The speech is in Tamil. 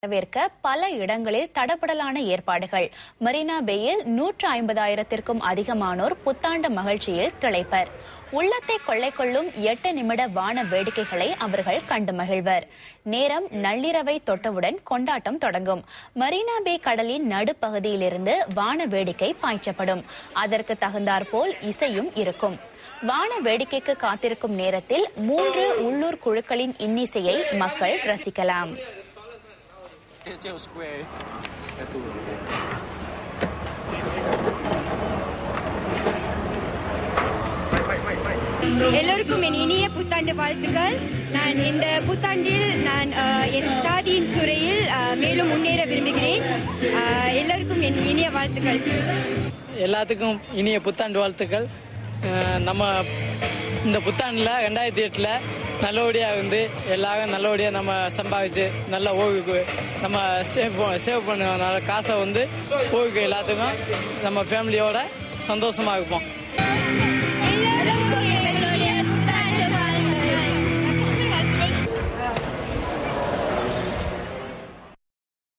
வரவேற்க பல இடங்களில் தடபடலான ஏற்பாடுகள். மரீனா பேயில் 150,000-க்கும் அதிகமானோர் புத்தாண்டு மகிழ்ச்சியில் திளைப்பர். உள்ளத்தை கொள்ளை கொள்ளும் 8 நிமிட வான வேடிக்கைகளை அவர்கள் கண்டு மகிழ்வர். நேரம் நள்ளிரவை தொட்டவுடன் கொண்டாட்டம் தொடங்கும். மரீனா பே கடலின் நடுப்பகுதியிலிருந்து வான வேடிக்கை பாய்ச்சப்படும். அதற்கு தகுந்தாற்போல் இசையும் இருக்கும். வான வேடிக்கைக்கு காத்திருக்கும் நேரத்தில் 3 உள்ளூர் குழுக்களின் இன்னிசையை மக்கள் ரசிக்கலாம். எல்லோருக்கும் என் இனிய புத்தாண்டு வாழ்த்துக்கள். நான் இந்த புத்தாண்டில் என் தாதியின் துறையில் மேலும் முன்னேற விரும்புகிறேன். எல்லோருக்கும் என் இனிய வாழ்த்துக்கள். எல்லாத்துக்கும் இனிய புத்தாண்டு வாழ்த்துக்கள். நம்ம இந்த புத்தாண்டில் 2008 நல்லபடியாக எல்லாரும் நல்லபடியாக நம்ம சம்பாதிச்சு நல்ல ஓய்வுக்கு நம்ம சேவ் பண்ண காசை ஓய்வுக்கு எல்லாத்துக்கும் நம்ம ஃபேமிலியோட சந்தோஷமாக இருப்போம்.